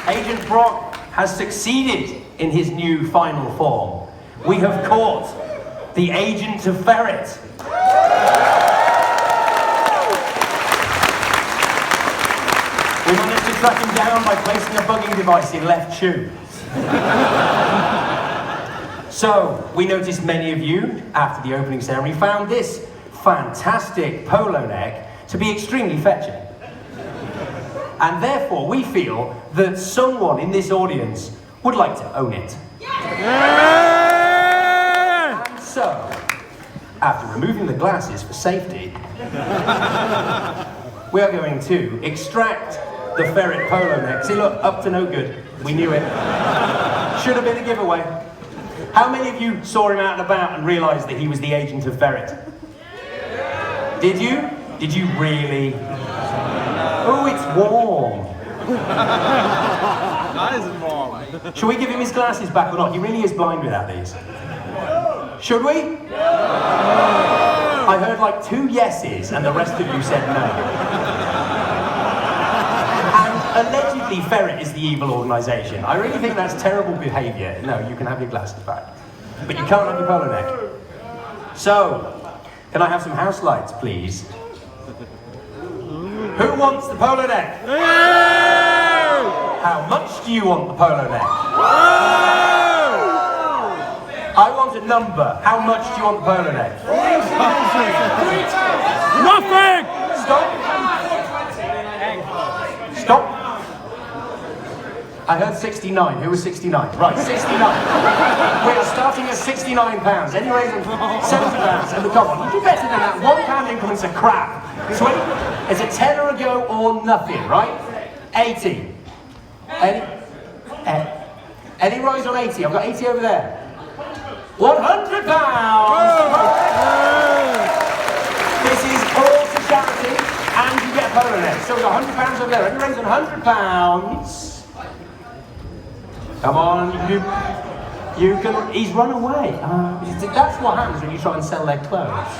Agent Brock has succeeded in his new final form. We have caught the Agent of Ferret. We managed to track him down by placing a bugging device in left shoe. So, we noticed many of you, after the opening ceremony, found this fantastic polo neck to be extremely fetching. And therefore, we feel that someone in this audience would like to own it. Yeah! And so, after removing the glasses for safety, we are going to extract the ferret polo neck. See, look, up to no good. We knew it. Should have been a giveaway. How many of you saw him out and about and realised that he was the Agent of Ferret? Did you? Did you really? Oh, it's warm. That isn't warm. Should we give him his glasses back or not? He really is blind without these. Should we? I heard like 2 yeses and the rest of you said no. And allegedly Ferret is the evil organisation. I really think that's terrible behaviour. No, you can have your glasses back. But you can't have your polo neck. So, can I have some house lights, please? Who wants the polo neck? How much do you want the polo neck? I want a number. How much do you want the polo neck? Nothing! Stop. Stop. I heard 69. Who was 69? Right, 69. We are starting at £69. Any reason? £70. And come on, you do better than that. £1 increments are crap. Sweet. It's a tenner a go or nothing, right? 80. Any rise on 80? I've got 80 over there. £100! This is all to charity, and you get a polo neck. So we've got £100 over there. Any raise on £100? Come on, you can. He's run away. That's what happens when you try and sell their clothes.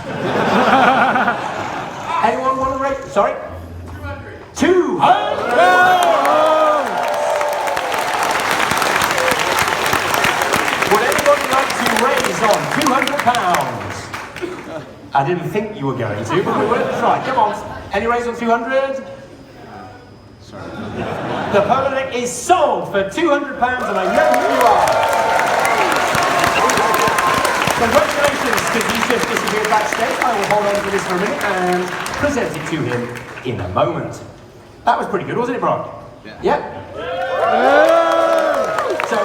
Anyone want to raise? Sorry? 200! Would anybody like to raise on £200? I didn't think you were going to, but we will try. Come on. Any raise on 200? Sorry. The polo neck is sold for £200, and I know who you are. Congratulations, because he's just disappeared backstage. I will hold on to this for a minute and present it to him in a moment. That was pretty good, wasn't it, Brock? Yeah? So,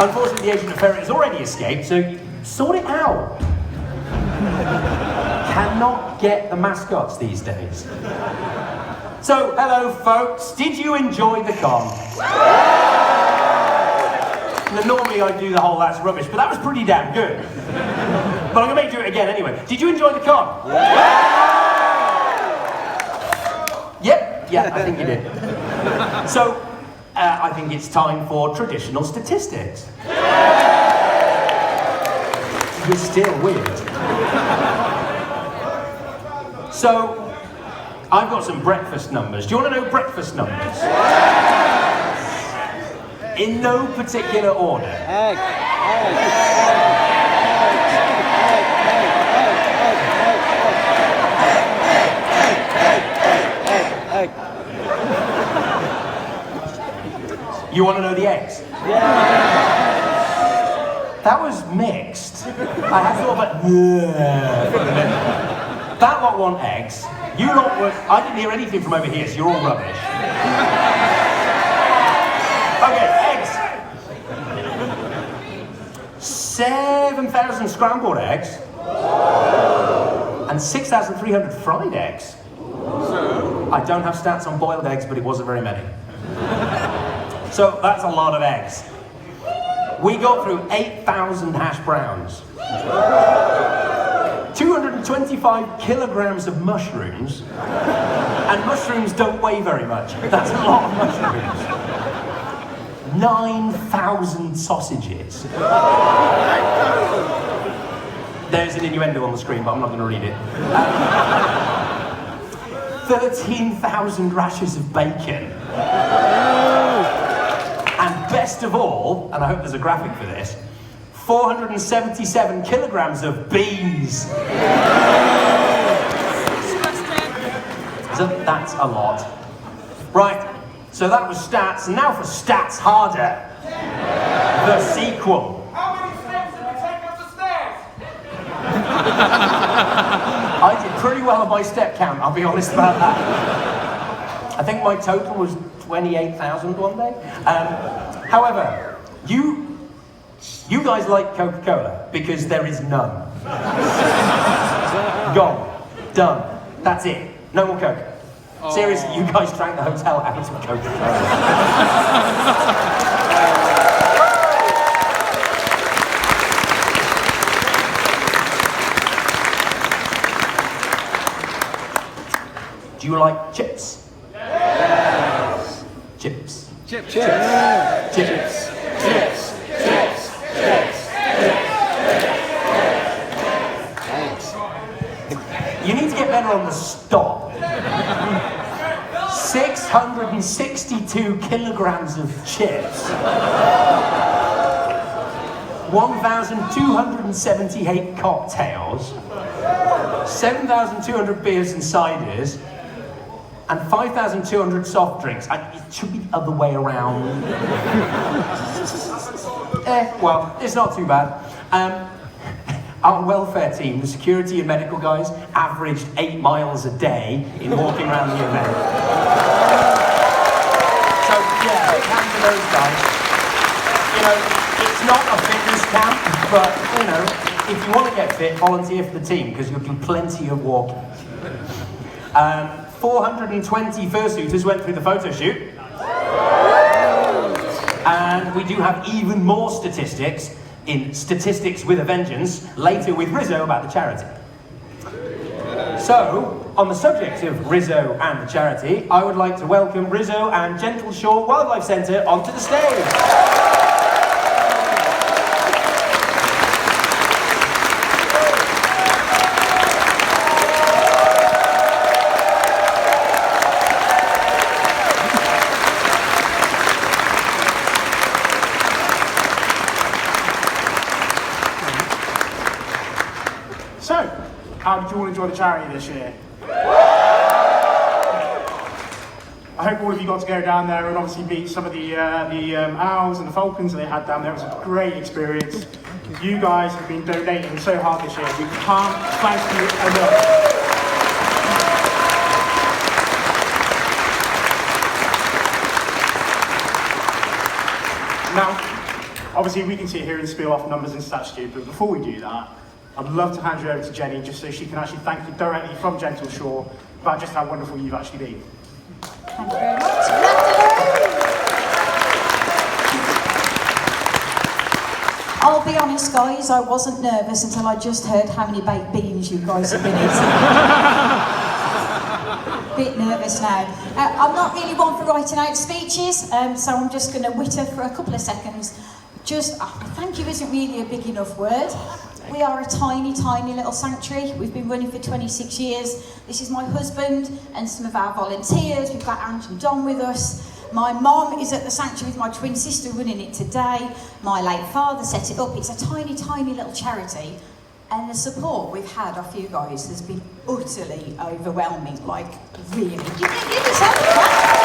unfortunately, the Agent of Ferret has already escaped, so sort it out. Cannot get the mascots these days. So, hello, folks. Did you enjoy the con? Now, normally I do the whole that's rubbish, but that was pretty damn good. But I'm going to make you do it again anyway. Did you enjoy the con? Yep, yeah, I think you did. So, I think it's time for traditional statistics. You're still weird. So, I've got some breakfast numbers. Do you want to know breakfast numbers? In no particular order. Egg. You want to know the eggs? Yeah. That was mixed. I had thought about that lot want eggs. You lot were. I didn't hear anything from over here, so you're all rubbish. Okay, eggs. 7,000 scrambled eggs. And 6,300 fried eggs. I don't have stats on boiled eggs, but it wasn't very many. So that's a lot of eggs. We got through 8,000 hash browns. 225 kilograms of mushrooms. And mushrooms don't weigh very much. That's a lot of mushrooms. 9,000 sausages. There's an innuendo on the screen, but I'm not going to read it. 13,000 rashers of bacon. And best of all, and I hope there's a graphic for this, 477 kilograms of beans. So that's a lot. Right, so that was stats, and now for Stats Harder. The sequel. How many steps did we take up the stairs? I did pretty well on my step count, I'll be honest about that. I think my total was 28,000 one day. However, you guys like Coca-Cola because there is none. Gone. Done. That's it. No more Coke. Seriously, you guys drank the hotel out of Coca-Cola. Do you like chips? Yes. Chips. Chips. Chips. Chips. Chips. You need to get better on the stop. 662 kilograms of chips. 1,278 cocktails. 7,200 beers and ciders. And 5,200 soft drinks. It should be the other way around. Well, it's not too bad. Our welfare team, the security and medical guys, averaged 8 miles a day in walking around the event. So, yeah, big hand to those guys. You know, it's not a fitness camp, but, you know, if you want to get fit, volunteer for the team, because you'll do plenty of walking. 420 fursuiters went through the photo shoot. And we do have even more statistics in Statistics with a Vengeance, later with Rizzo about the charity. So, on the subject of Rizzo and the charity, I would like to welcome Rizzo and Gentle Shore Wildlife Centre onto the stage. So, how did you all enjoy the charity this year? I hope all of you got to go down there and obviously meet some of the owls and the falcons that they had down there. It was a great experience. You guys have been donating so hard this year. We can't thank you enough. Now, obviously we can sit here and spiel off numbers and stats to you, but before we do that, I'd love to hand you over to Jenny just so she can actually thank you directly from Gentle Shore about just how wonderful you've actually been. Thank you very much. I'll be honest, guys, I wasn't nervous until I just heard how many baked beans you guys have been eating. Bit nervous now. I'm not really one for writing out speeches, so I'm just going to witter for a couple of seconds. Thank you isn't really a big enough word. We are a tiny, tiny little sanctuary. We've been running for 26 years. This is my husband and some of our volunteers. We've got Ange and Don with us. My mum is at the sanctuary with my twin sister running it today. My late father set it up. It's a tiny, tiny little charity. And the support we've had off you guys has been utterly overwhelming. Like, really. Give yourself a clap.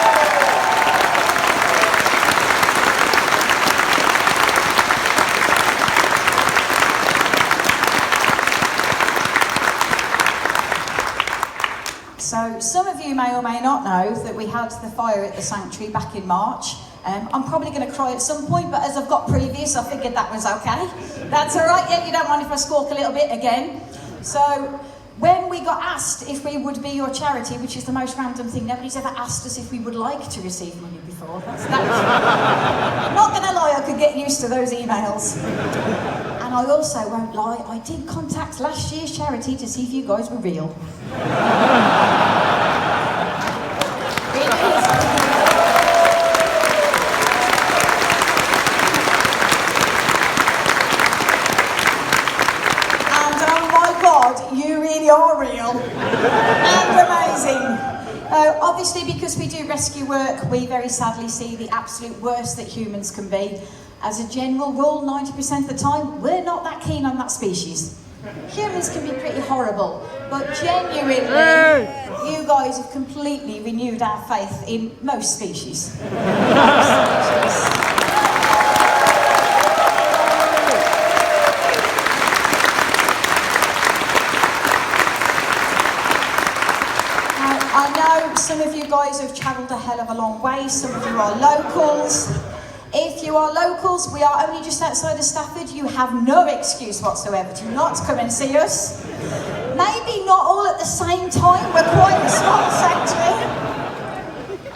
So some of you may or may not know that we had the fire at the sanctuary back in March. I'm probably going to cry at some point, but as I've got previous, I figured that was okay. That's all right, yeah, you don't mind if I squawk a little bit again. So when we got asked if we would be your charity, which is the most random thing, nobody's ever asked us if we would like to receive money before. Not going to lie, I could get used to those emails. And I also won't lie, I did contact last year's charity to see if you guys were real. Obviously, because we do rescue work, we very sadly see the absolute worst that humans can be. As a general rule, 90% of the time, we're not that keen on that species. Humans can be pretty horrible, but genuinely, you guys have completely renewed our faith in most species. Most species. I know some of you guys have travelled a hell of a long way, some of you are locals. If you are locals, we are only just outside of Stafford. You have no excuse whatsoever to not come and see us. Maybe not all at the same time, we're quite a small sanctuary.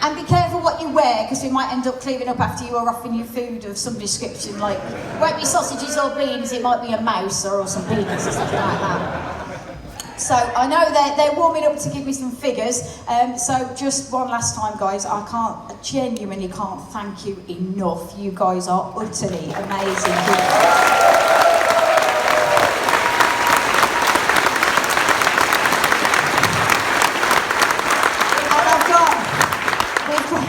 And be careful what you wear, because we might end up cleaning up after you are offering you food of some description, like, it won't be sausages or beans, it might be a mouse or some beans or something like that. So I know they're warming up to give me some figures, so just one last time, guys, I genuinely can't thank you enough. You guys are utterly amazing. And we've got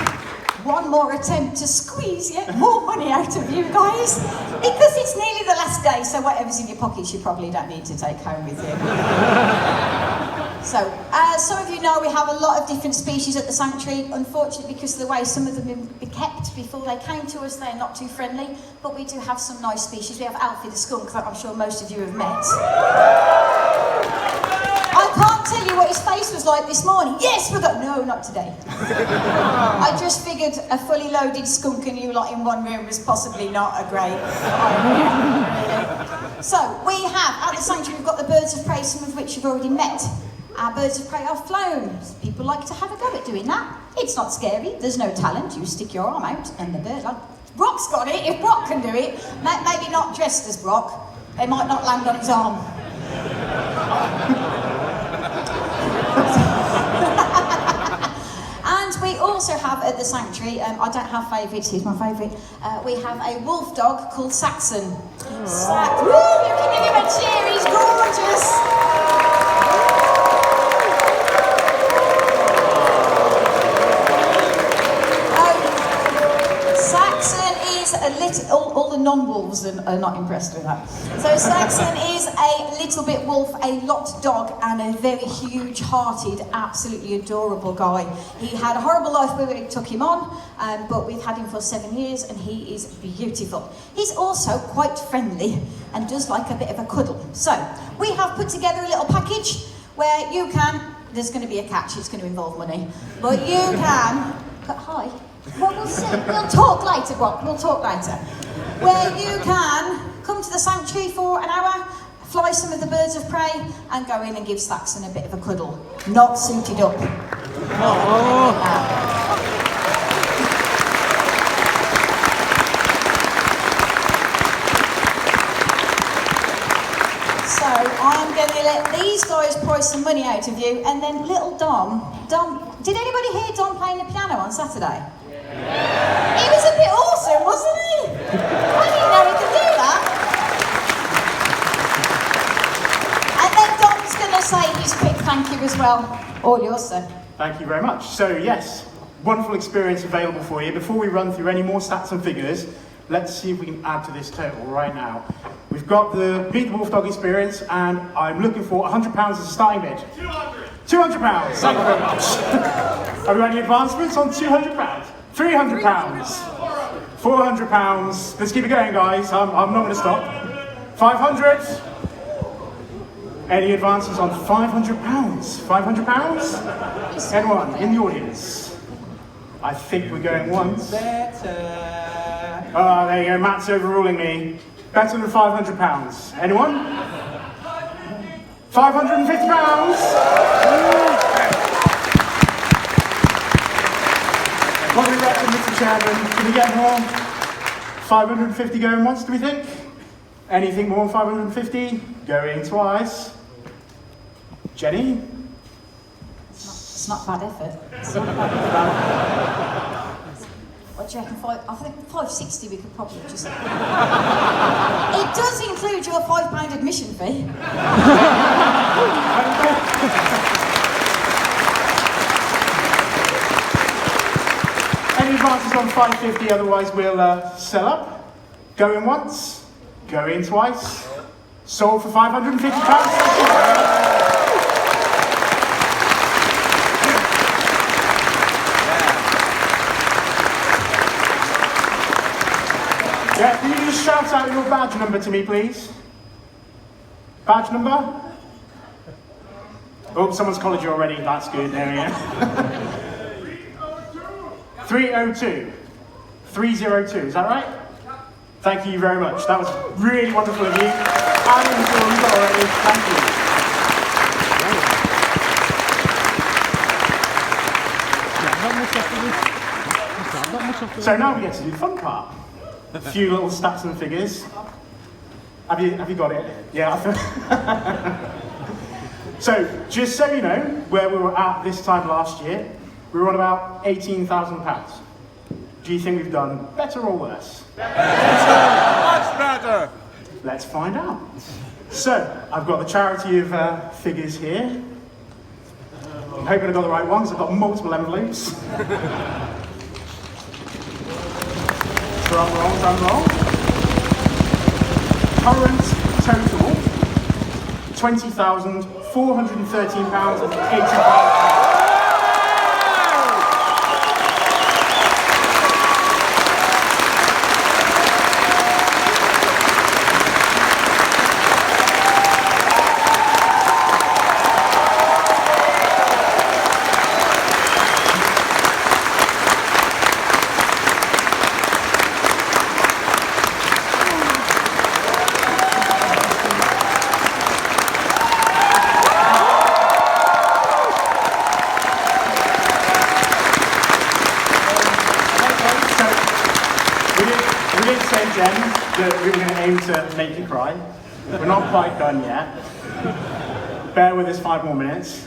one more attempt to squeeze yet more money out of you guys, because it's nearly the last day, so whatever's in your pockets you probably don't need to take home with you. So, as some of you know, we have a lot of different species at the sanctuary. Unfortunately, because of the way some of them have been kept before they came to us, they're not too friendly, but we do have some nice species. We have Alfie the skunk, that I'm sure most of you have met. I can't tell you what his face was like this morning. Yes, we've got... No, not today. I just figured a fully loaded skunk and you lot in one room was possibly not a great idea. So, we have, at the sanctuary, we've got the birds of prey, some of which you've already met. Our birds of prey are flown. People like to have a go at doing that. It's not scary, there's no talent. You stick your arm out and the bird... Brock's got it, if Brock can do it. Maybe not dressed as Brock. They might not land on his arm. And we also have at the sanctuary, I don't have favourites, here's my favourite, we have a wolf dog called Saxon. Woo, you can give him a cheer, he's gorgeous! All the non-wolves are not impressed with that. So Saxon is a little bit wolf, a lot dog, and a very huge-hearted, absolutely adorable guy. He had a horrible life when we took him on, but we've had him for 7 years, and he is beautiful. He's also quite friendly and does like a bit of a cuddle. So we have put together a little package where you can... There's going to be a catch, it's going to involve money, but you can... Hi. Well, we'll talk later, Brock, we'll talk later. Where you can come to the sanctuary for an hour, fly some of the birds of prey, and go in and give Saxon a bit of a cuddle. Not suited up. So I'm going to let these guys price some money out of you, and then little Dom, did anybody hear Dom playing the piano on Saturday? He was a bit awesome, wasn't he? I didn't know he could do that. And then Dom's going to say his quick thank you as well. All yours, sir. Thank you very much. So yes, wonderful experience available for you. Before we run through any more stats and figures, let's see if we can add to this total right now. We've got the Meet the Wolf Dog experience, and I'm looking for £100 as a starting bid. £200. Thank you very much. Have we got any advancements on £200? £300, £400. Let's keep it going, guys. I'm not going to stop. 500. Any advances on £500? £500? Anyone in the audience? I think we're going once. Better. Ah, there you go. Matt's overruling me. Better than £500. Anyone? £550. What do we reckon, Mr. Chairman? Can we get more? 550 going once, do we think? Anything more than 550? Going twice. Jenny? It's not bad effort. It's not bad effort. What do you reckon? I think 560 we could probably just... It does include your £5 admission fee. advances on 550, otherwise we'll sell up. Going once, going twice. Sold for £550. Yeah, can you just shout out your badge number to me, please? Badge number? Oh, someone's collared you already. That's good. There we go. 302. 302. Is that right? Thank you very much. That was really wonderful of you. And I'm sure you got already. Thank you. So now we get to do the fun part. A few little stats and figures. Have you got it? Yeah. So, just so you know, where we were at this time last year, we were on about £18,000. Do you think we've done better or worse? Much better. Let's find out. So, I've got the charity of figures here. I'm hoping I got the right ones. I've got multiple envelopes. Drum roll, drum roll. Current total, £20,413.85. That we were going to aim to make you cry. We're not quite done yet. Bear with us 5 more minutes.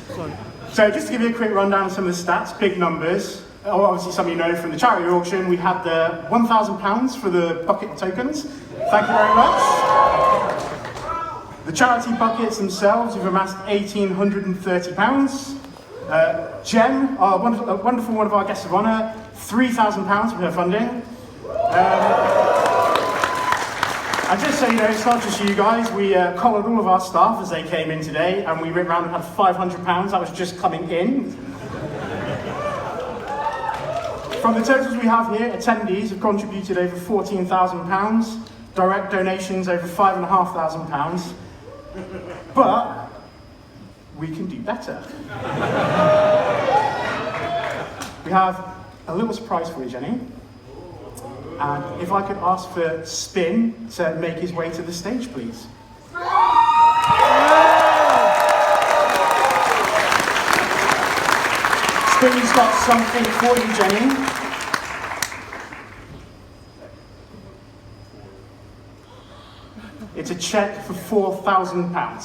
So just to give you a quick rundown of some of the stats, big numbers. Oh, obviously some of you know from the charity auction, we had the £1,000 for the bucket tokens. Thank you very much. The charity buckets themselves have amassed £1,830. Jen, our wonderful one of our guests of honour, £3,000 for her funding. And just so you know, it's not just you guys, we collared all of our staff as they came in today, and we went round and had £500, that was just coming in. From the totals we have here, attendees have contributed over £14,000, direct donations over £5,500, but we can do better. We have a little surprise for you, Jenny. And if I could ask for Spin to make his way to the stage, please. Spin's got something for you, Jenny. It's a cheque for £4,000.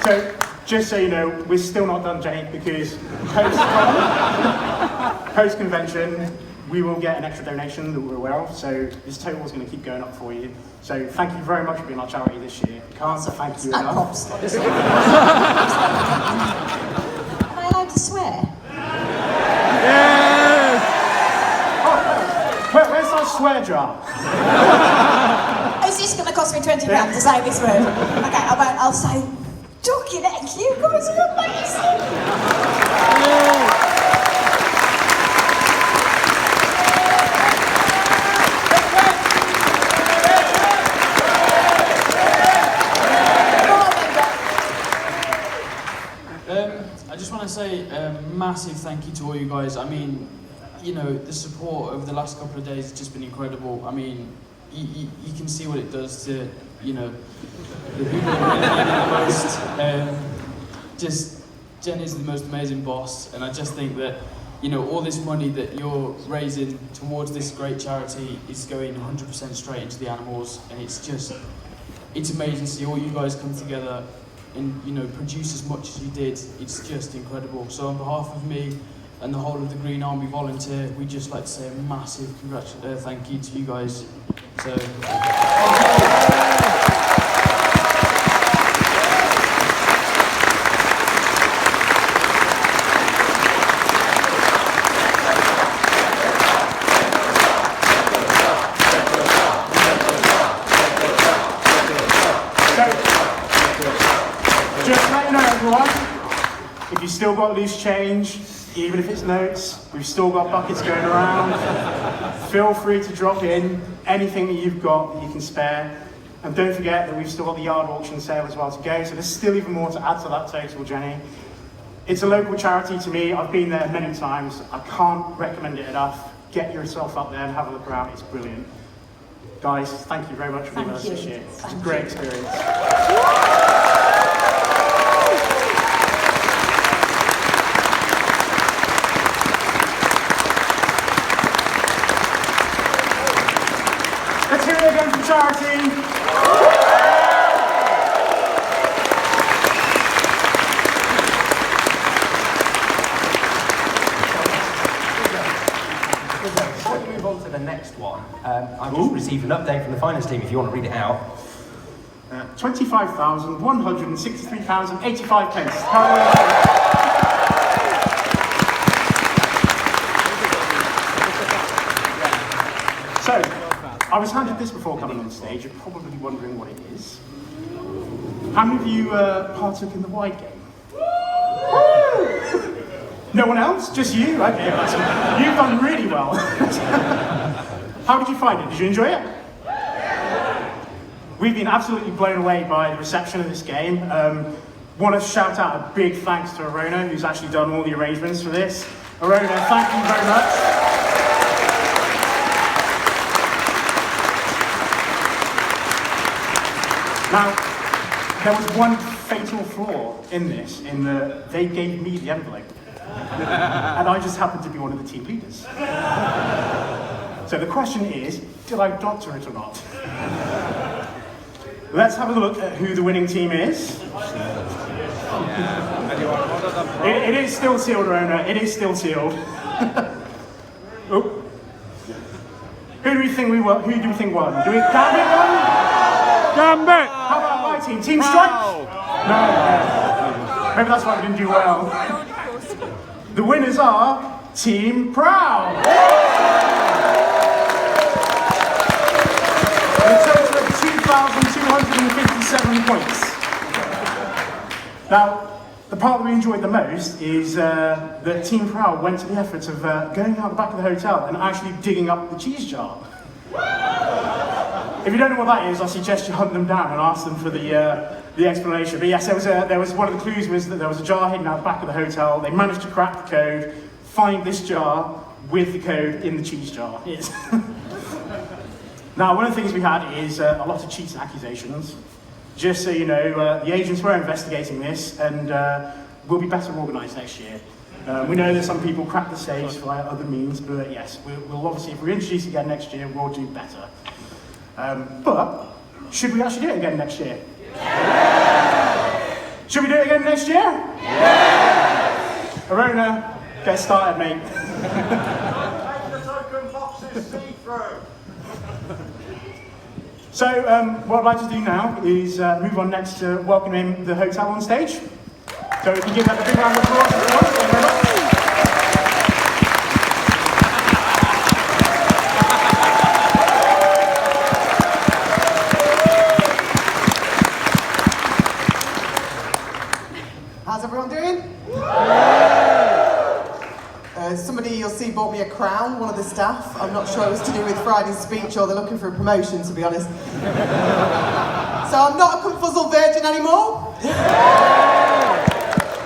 So, just so you know, we're still not done, Jenny, because post-convention, we will get an extra donation that we're aware of, so this total is going to keep going up for you. So, thank you very much for being our charity this year. Can't thank you enough. Am I allowed to swear? Yes. Oh, where's our swear jar? Is this going to cost me £20 to say this word? Okay, I'll say, ducky neck, you guys are amazing! I just want to say a massive thank you to all you guys. I mean, you know, the support over the last couple of days has just been incredible. I mean, you can see what it does to, you know, the people that really need it the most. Just, Jen is the most amazing boss, and I just think that, you know, all this money that you're raising towards this great charity is going 100% straight into the animals, and it's amazing to see all you guys come together and, you know, produce as much as you did. It's just incredible. So on behalf of me and the whole of the Green Army volunteer, we'd just like to say a massive thank you to you guys. So. Just let you know, everyone, if you've still got loose change, even if it's notes, we've still got buckets going around. Feel free to drop in anything that you've got that you can spare. And don't forget that we've still got the yard auction sale as well to go, so there's still even more to add to that total, Jenny. It's a local charity to me. I've been there many times. I can't recommend it enough. Get yourself up there and have a look around. It's brilliant. Guys, thank you very much for being with us this year. It's a great experience. Let's hear it again for charity. Before we move on to the next one, I've just received an update from the finance team if you want to read it out. £25,163.85. So, I was handed this before coming on stage. You're probably wondering what it is. How many of you partook in the wide game? No one else? Just you? Okay, you've done really well. How did you find it? Did you enjoy it? We've been absolutely blown away by the reception of this game. Want to shout out a big thanks to Arona, who's actually done all the arrangements for this. Arona, thank you very much. Now, there was one fatal flaw in this, in that they gave me the envelope. And I just happened to be one of the team leaders. So the question is, did I doctor it or not? Let's have a look at who the winning team is. It is still sealed, Rona. It is still sealed. Oh. Who do we think won? Do we Gambit won? Gambit! How about my team? Team Strike? No. Maybe that's why we didn't do well. The winners are Team Proud. A total of 2,257 points. Now, the part that we enjoyed the most is that Team Proud went to the effort of going out the back of the hotel and actually digging up the cheese jar. If you don't know what that is, I suggest you hunt them down and ask them for the explanation. But yes, there was one of the clues was that there was a jar hidden out the back of the hotel. They managed to crack the code, find this jar with the code in the cheese jar. Yes. Now, one of the things we had is a lot of cheating accusations. Just so you know, the agents were investigating this, and we'll be better organised next year. We know that some people crack the safes via other means, but yes, we'll obviously, if we introduce again next year, we'll do better. But should we actually do it again next year? Yes! Should we do it again next year? Yes! Arona, get started, mate. Make the token boxes see-through. So, what I'd like to do now is move on next to welcoming the hotel on stage. So we can give that a big round of applause. Thank you very much. How's everyone doing? Somebody you'll see bought me a crown, one of the staff. I'm not sure it was to do with Friday's speech or they're looking for a promotion, to be honest. So I'm not a confuzzled virgin anymore.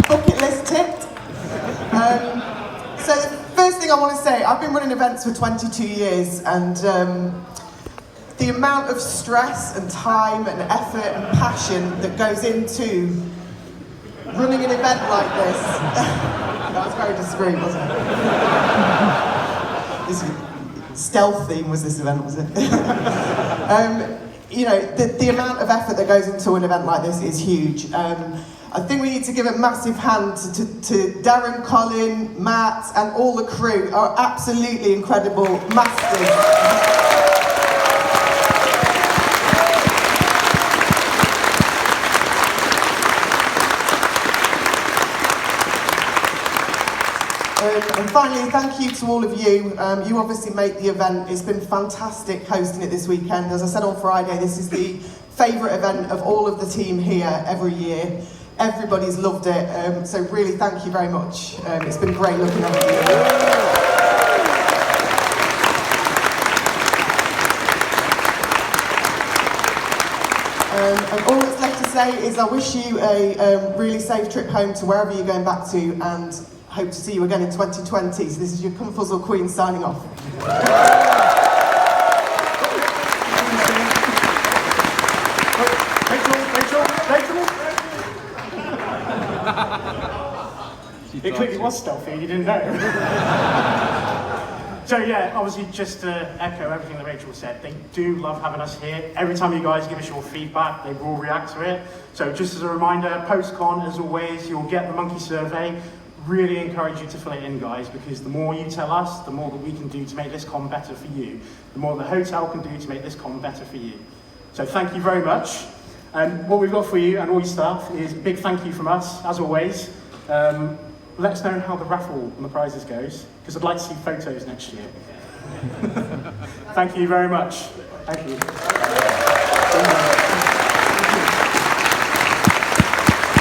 Bucket list ticked. So the first thing I want to say, I've been running events for 22 years and the amount of stress and time and effort and passion that goes into running an event like this That was very discreet, wasn't it? This stealth theme was this event, was it? You know, the amount of effort that goes into an event like this is huge. I think we need to give a massive hand to Darren, Colin, Matt, and all the crew are absolutely incredible masters. And finally, thank you to all of you. You obviously make the event. It's been fantastic hosting it this weekend. As I said on Friday, this is the favourite event of all of the team here every year. Everybody's loved it, so really thank you very much. It's been great looking at you. And all that's left to say is I wish you a really safe trip home to wherever you're going back to, and hope to see you again in 2020. So this is your Cumfuzzle Queen signing off. Rachel. It clearly was stealthy, you didn't know. So yeah, obviously just to echo everything that Rachel said, they do love having us here. Every time you guys give us your feedback, they will react to it. So just as a reminder, post-con, as always, you'll get the monkey survey. Really encourage you to fill it in, guys, because the more you tell us, the more that we can do to make this con better for you. The more the hotel can do to make this con better for you. So thank you very much. And what we've got for you and all your staff is a big thank you from us, as always. Let us know how the raffle and the prizes goes, because I'd like to see photos next year. Thank you very much. Thank you.